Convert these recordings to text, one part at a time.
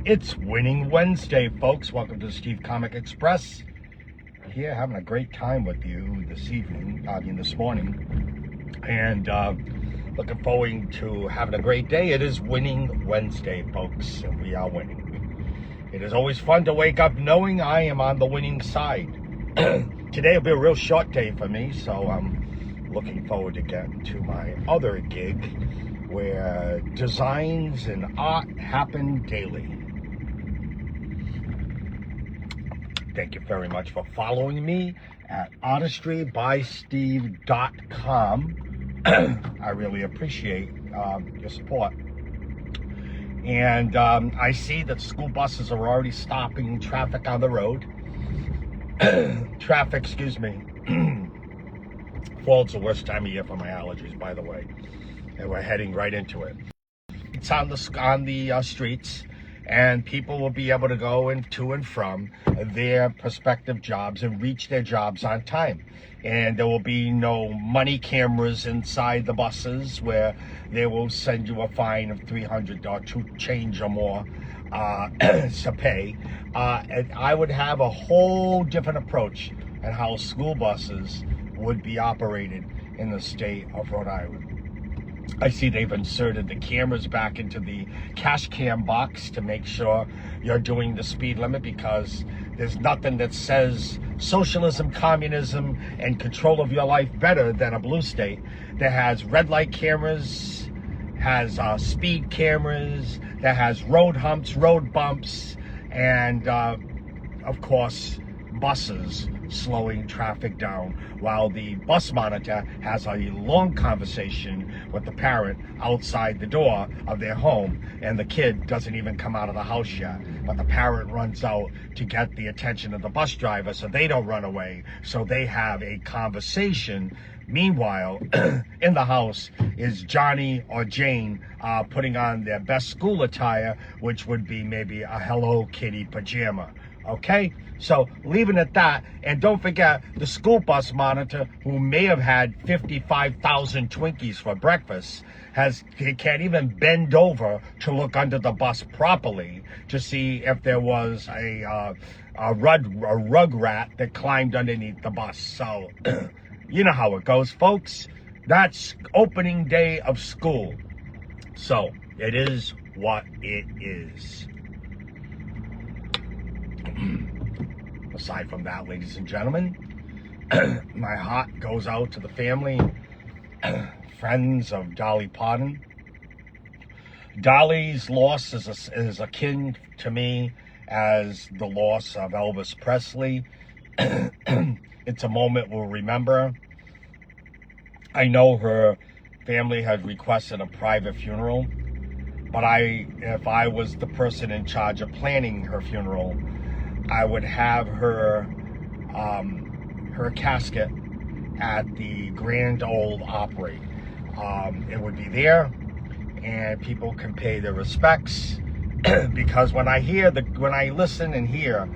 It's Winning Wednesday, folks. Welcome to Steve Comic Express. Here, having a great time with you this morning. And looking forward to having a great day. It is Winning Wednesday, folks, and we are winning. It is always fun to wake up knowing I am on the winning side. Today will be a real short day for me, so I'm looking forward to getting to my other gig where designs and art happen daily. Thank you very much for following me at artistrybysteve.com. I really appreciate your support. And I see that school buses are already stopping traffic on the road. Fall's the worst time of year for my allergies, by the way. And we're heading right into it. It's on the streets. And people will be able to go to and from their prospective jobs and reach their jobs on time. And there will be no money cameras inside the buses where they will send you a fine of $300 to change or more to pay. And I would have a whole different approach on how school buses would be operated in the state of Rhode Island. I see they've inserted the cameras back into the cash cam box to make sure you're doing the speed limit, because there's nothing that says socialism, communism, and control of your life better than a blue state that has red light cameras, has speed cameras, that has road humps, road bumps, and of course, buses slowing traffic down, while the bus monitor has a long conversation with the parent outside the door of their home, and the kid doesn't even come out of the house yet, but the parent runs out to get the attention of the bus driver so they don't run away, so they have a conversation. Meanwhile, in the house is Johnny or Jane putting on their best school attire, which would be maybe a Hello Kitty pajama. Okay, so leaving it at that, and don't forget the school bus monitor, who may have had 55,000 Twinkies for breakfast, he can't even bend over to look under the bus properly to see if there was a rug rat that climbed underneath the bus. So you know how it goes, folks. That's opening day of school. So it is what it is. Aside from that, ladies and gentlemen, my heart goes out to the family, friends of Dolly Parton. Dolly's loss is akin to me as the loss of Elvis Presley. It's a moment we'll remember. I know her family had requested a private funeral, but if I was the person in charge of planning her funeral, I would have her casket at the Grand Ole Opry. It would be there, and people can pay their respects. Because when I listen and hear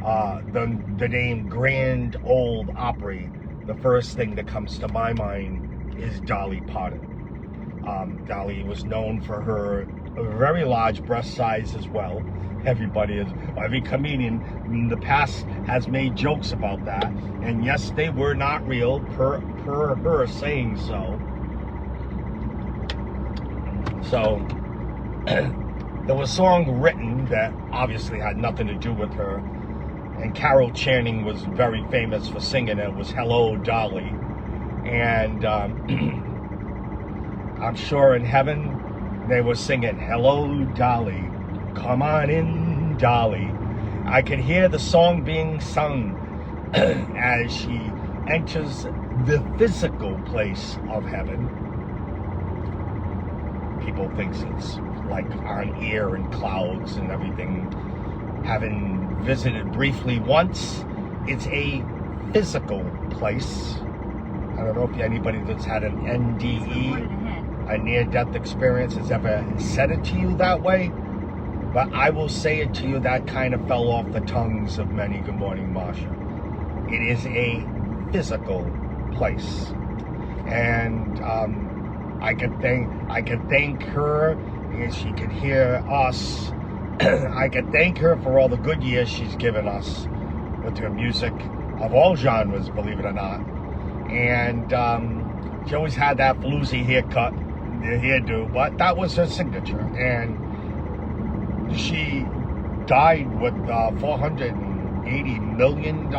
the name Grand Ole Opry, the first thing that comes to my mind is Dolly Parton. Dolly was known for her very large breast size as well. Every comedian in the past has made jokes about that, and yes, they were not real per her saying so. So there was a song written that obviously had nothing to do with her, and Carol Channing was very famous for singing it. It was Hello Dolly, and I'm sure in heaven they were singing Hello Dolly, come on in, Dolly. I could hear the song being sung as she enters the physical place of heaven. People think it's like on air and clouds and everything. Having visited briefly once, it's a physical place. I don't know if anybody that's had an NDE, a near-death experience, has ever said it to you that way. But I will say it to you, that kind of fell off the tongues of many. Good morning, Marsha. It is a physical place. And I could thank her, and she could hear us I can thank her for all the good years she's given us with her music of all genres, believe it or not. And she always had that floozy haircut, the hairdo, but that was her signature. And she died with $480 million,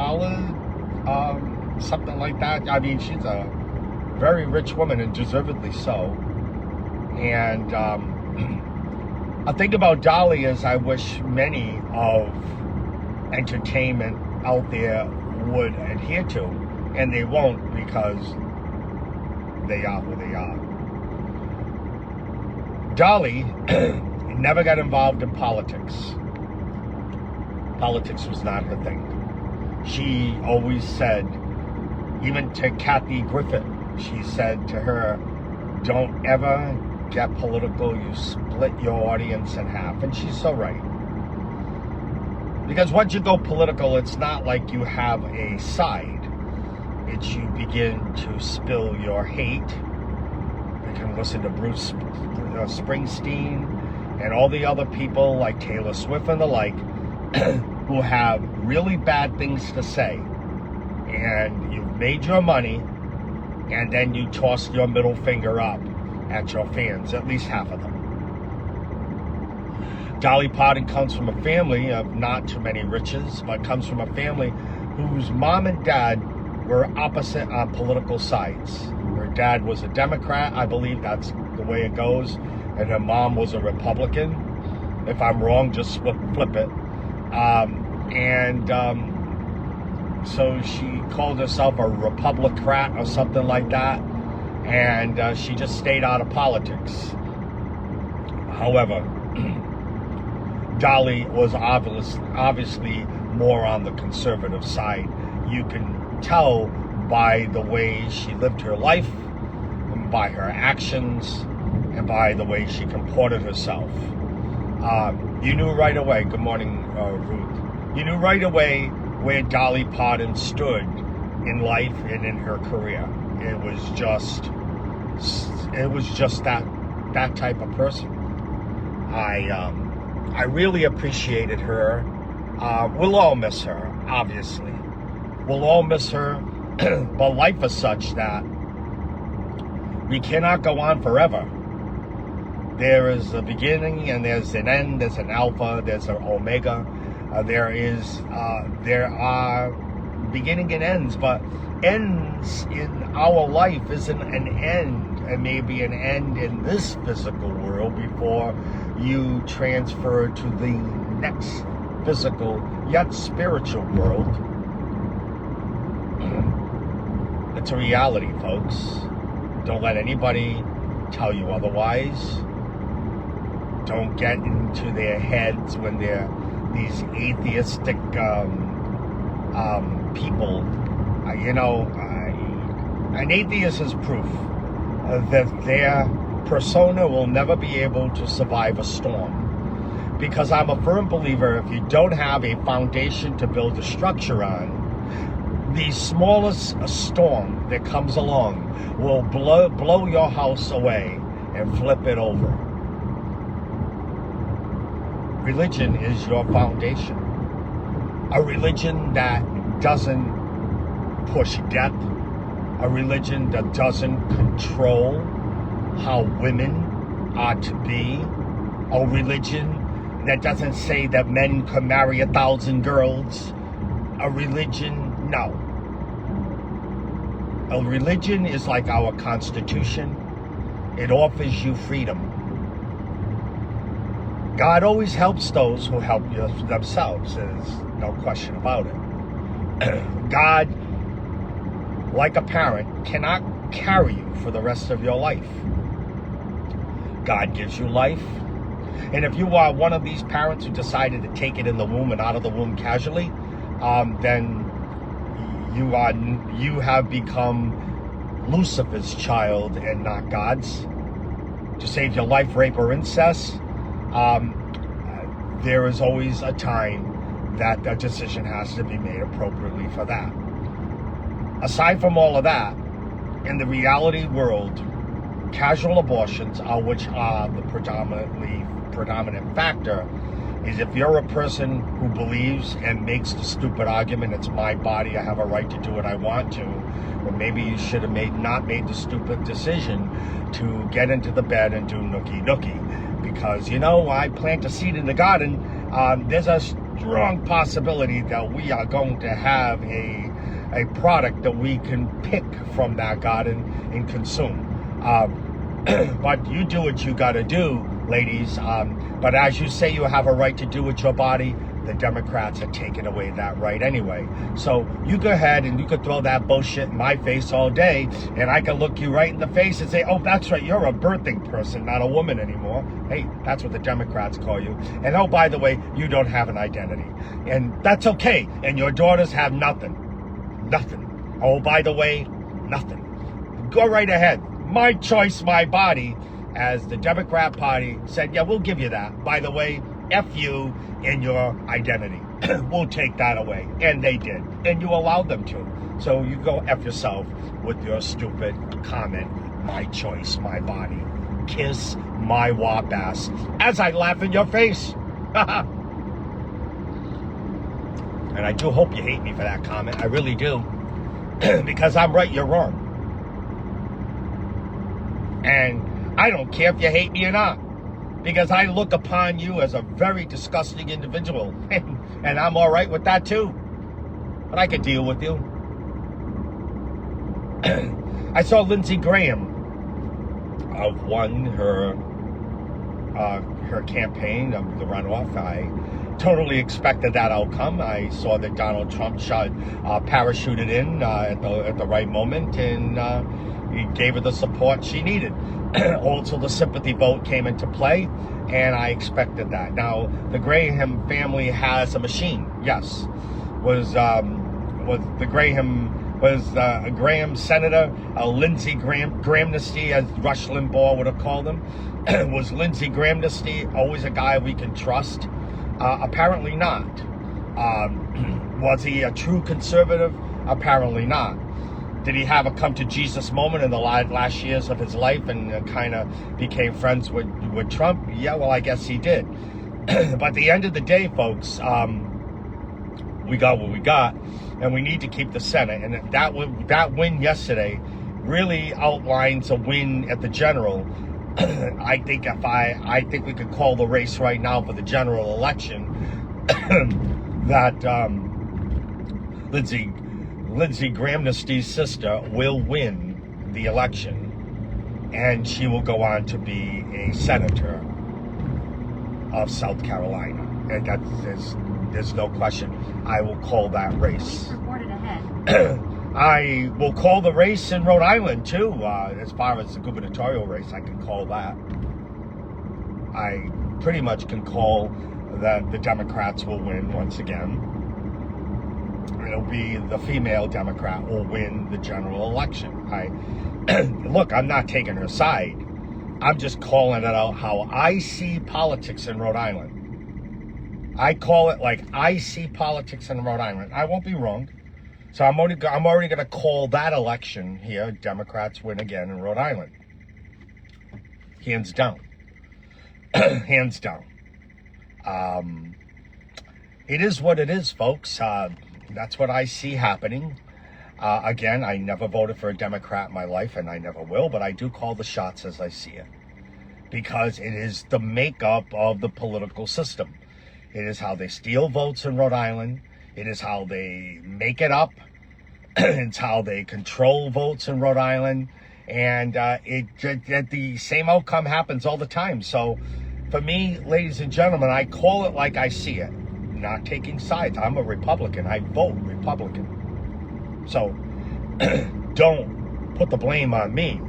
something like that. I mean, she's a very rich woman, and deservedly so. And I think about Dolly as I wish many of entertainment out there would adhere to, and they won't, because they are who they are. Dolly never got involved in politics. Politics was not her thing. She always said, even to Kathy Griffin, she said to her, don't ever get political, you split your audience in half. And she's so right. Because once you go political, it's not like you have a side. It's you begin to spill your hate. You can listen to Bruce Springsteen and all the other people like Taylor Swift and the like who have really bad things to say. And you've made your money, and then you toss your middle finger up at your fans, at least half of them. Dolly Parton comes from a family of not too many riches, but comes from a family whose mom and dad were opposite on political sides. Her dad was a Democrat, I believe that's the way it goes, and her mom was a Republican. If I'm wrong, just flip it. So she called herself a Republican or something like that, and she just stayed out of politics. However, Dolly was obviously more on the conservative side. You can tell by the way she lived her life, and by her actions, and by the way she comported herself. You knew right away, good morning, Ruth, you knew right away where Dolly Parton stood in life and in her career. It was just that type of person. I really appreciated her. We'll all miss her, obviously. We'll all miss her, but life is such that we cannot go on forever. There is a beginning and there's an end, there's an alpha, there's an omega. There are beginning and ends, but ends in our life isn't an end. It may be an end in this physical world before you transfer to the next physical yet spiritual world. It's a reality, folks. Don't let anybody tell you otherwise. Don't get into their heads when they're these atheistic people. An atheist is proof that their persona will never be able to survive a storm. Because I'm a firm believer, if you don't have a foundation to build a structure on, the smallest storm that comes along will blow your house away and flip it over. Religion is your foundation. A religion that doesn't push death. A religion that doesn't control how women are to be. A religion that doesn't say that men can marry 1,000 girls. A religion, no. A religion is like our Constitution. It offers you freedom. God always helps those who help themselves. There's no question about it. God, like a parent, cannot carry you for the rest of your life. God gives you life. And if you are one of these parents who decided to take it in the womb and out of the womb casually, then you have become Lucifer's child and not God's. To save your life, rape, or incest, there is always a time that a decision has to be made appropriately for that. Aside from all of that, in the reality world, casual abortions, which are the predominant factor is if you're a person who believes and makes the stupid argument, it's my body, I have a right to do what I want to, well, maybe you should have not made the stupid decision to get into the bed and do nookie nookie. Because, I plant a seed in the garden. There's a strong possibility that we are going to have a product that we can pick from that garden and consume. But you do what you got to do, ladies. But as you say, you have a right to do with your body. The Democrats are taking away that right anyway. So you go ahead and you could throw that bullshit in my face all day, and I can look you right in the face and say, oh, that's right, you're a birthing person, not a woman anymore. Hey, that's what the Democrats call you. And oh, by the way, you don't have an identity. And that's okay. And your daughters have nothing. Nothing. Oh, by the way, nothing. Go right ahead. My choice, my body. As the Democrat Party said, yeah, we'll give you that. By the way, F you and your identity. We'll take that away. And they did. And you allowed them to. So you go F yourself with your stupid comment. My choice, my body. Kiss my wop ass as I laugh in your face. And I do hope you hate me for that comment. I really do. Because I'm right, you're wrong. And I don't care if you hate me or not. Because I look upon you as a very disgusting individual. And I'm all right with that too. But I can deal with you. I saw Lindsey Graham won her campaign of the runoff. I totally expected that outcome. I saw that Donald Trump parachuted in at the right moment, and he gave her the support she needed. Also, the sympathy vote came into play, and I expected that. Now, the Graham family has a machine. Yes, was a Graham senator, Lindsey Grahamnesty, as Rush Limbaugh would have called him. Was Lindsey Grahamnesty always a guy we can trust? Apparently not. Was he a true conservative? Apparently not. Did he have a come to Jesus moment in the last years of his life and kind of became friends with Trump? Yeah, well, I guess he did. But at the end of the day, folks, we got what we got, and we need to keep the Senate. And that win yesterday really outlines a win at the general. I think we could call the race right now for the general election that Lindsey Grahamnesty's sister will win the election, and she will go on to be a senator of South Carolina. And there's no question. I will call that race. Reported ahead. I will call the race in Rhode Island too. As far as the gubernatorial race, I can call that. I pretty much can call that the Democrats will win once again. It'll be the female Democrat will win the general election. Look, I'm not taking her side. I'm just calling it out how I see politics in Rhode Island. I call it like I see politics in Rhode Island. I won't be wrong. So I'm already going to call that election here. Democrats win again in Rhode Island. Hands down. Hands down. It is what it is, folks. That's what I see happening. Again, I never voted for a Democrat in my life, and I never will, but I do call the shots as I see it. Because it is the makeup of the political system. It is how they steal votes in Rhode Island. It is how they make it up. It's how they control votes in Rhode Island. And the same outcome happens all the time. So for me, ladies and gentlemen, I call it like I see it. Not taking sides. I'm a Republican. I vote Republican. So don't put the blame on me.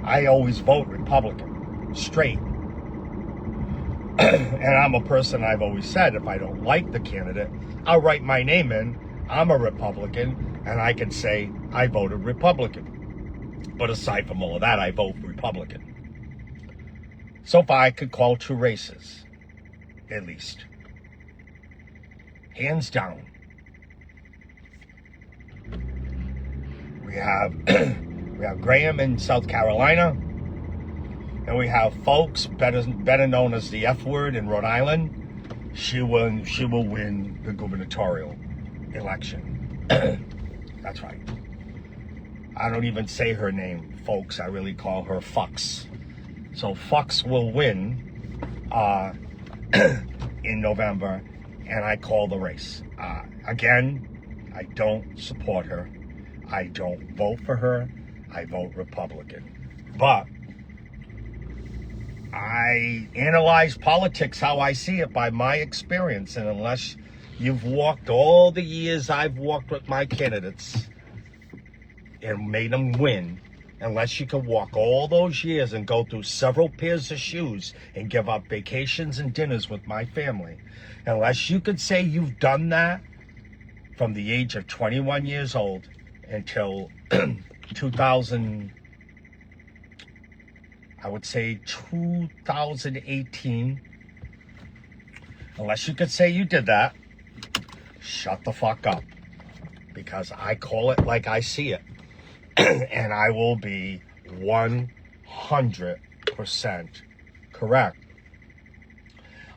I always vote Republican. Straight. And I'm a person, I've always said, if I don't like the candidate, I'll write my name in. I'm a Republican, and I can say I voted Republican. But aside from all of that, I vote Republican. So far, I could call 2 races, at least. Hands down. We have Graham in South Carolina. And we have folks better known as the F word in Rhode Island. She will win the gubernatorial election. That's right. I don't even say her name, folks. I really call her Fucks. So Fucks will win in November, and I call the race. Again, I don't support her. I don't vote for her. I vote Republican. But I analyze politics how I see it by my experience, and unless you've walked all the years I've walked with my candidates and made them win, unless you can walk all those years and go through several pairs of shoes and give up vacations and dinners with my family, unless you could say you've done that from the age of 21 years old until 2000, I would say 2018, unless you could say you did that, shut the fuck up, because I call it like I see it. And I will be 100% correct.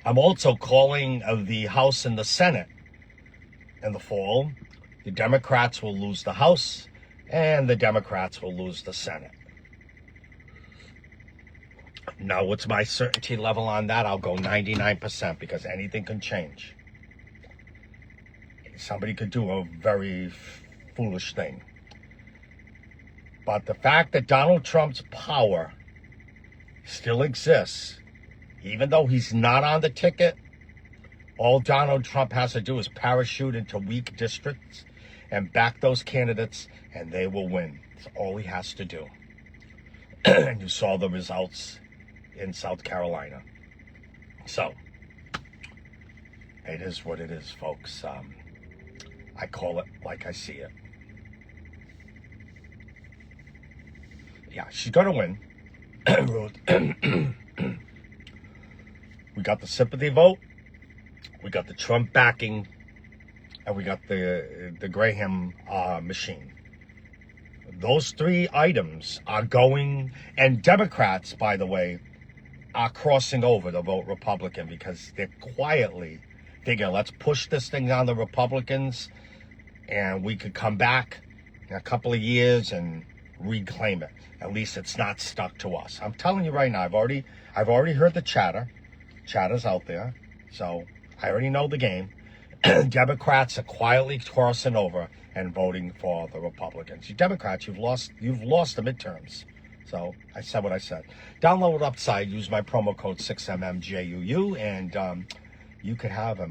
I'm also calling the House and the Senate in the fall. The Democrats will lose the House, and the Democrats will lose the Senate. Now, what's my certainty level on that? I'll go 99%, because anything can change. Somebody could do a very foolish thing. But the fact that Donald Trump's power still exists, even though he's not on the ticket, all Donald Trump has to do is parachute into weak districts and back those candidates, and they will win. That's all he has to do. And you saw the results in South Carolina. So, it is what it is, folks. I call it like I see it. Yeah, she's going to win. We got the sympathy vote, we got the Trump backing, and we got the Graham machine. Those three items are going, and Democrats, by the way, are crossing over to vote Republican because they're quietly figure, let's push this thing on the Republicans, and we could come back in a couple of years and reclaim it. At least it's not stuck to us. I'm telling you right now, I've already heard the chatter. Chatter's out there, so I already know the game. Democrats are quietly crossing over and voting for the Republicans. You Democrats, you've lost the midterms. So I said what I said. Download Upside, use my promo code 6MMJUU, and you could have a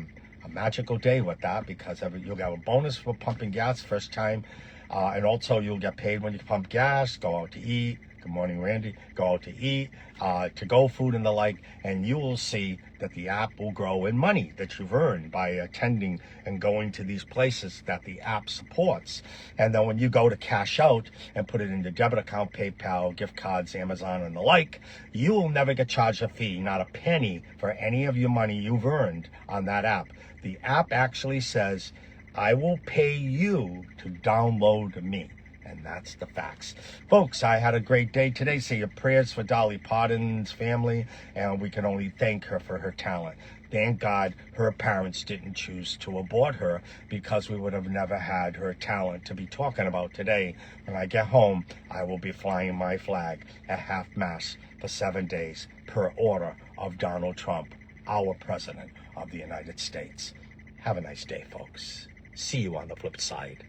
magical day with that, because you'll get a bonus for pumping gas first time. And also you'll get paid when you pump gas, go out to eat. Good morning, Randy. Go out to eat, to-go food and the like, and you will see that the app will grow in money that you've earned by attending and going to these places that the app supports. And then when you go to cash out and put it in your debit account, PayPal, gift cards, Amazon, and the like, you will never get charged a fee, not a penny, for any of your money you've earned on that app. The app actually says, I will pay you to download me. And that's the facts. Folks, I had a great day today. Say your prayers for Dolly Parton's family, and we can only thank her for her talent. Thank God her parents didn't choose to abort her, because we would have never had her talent to be talking about today. When I get home, I will be flying my flag at half-mast for 7 days per order of Donald Trump, our president of the United States. Have a nice day, folks. See you on the flip side.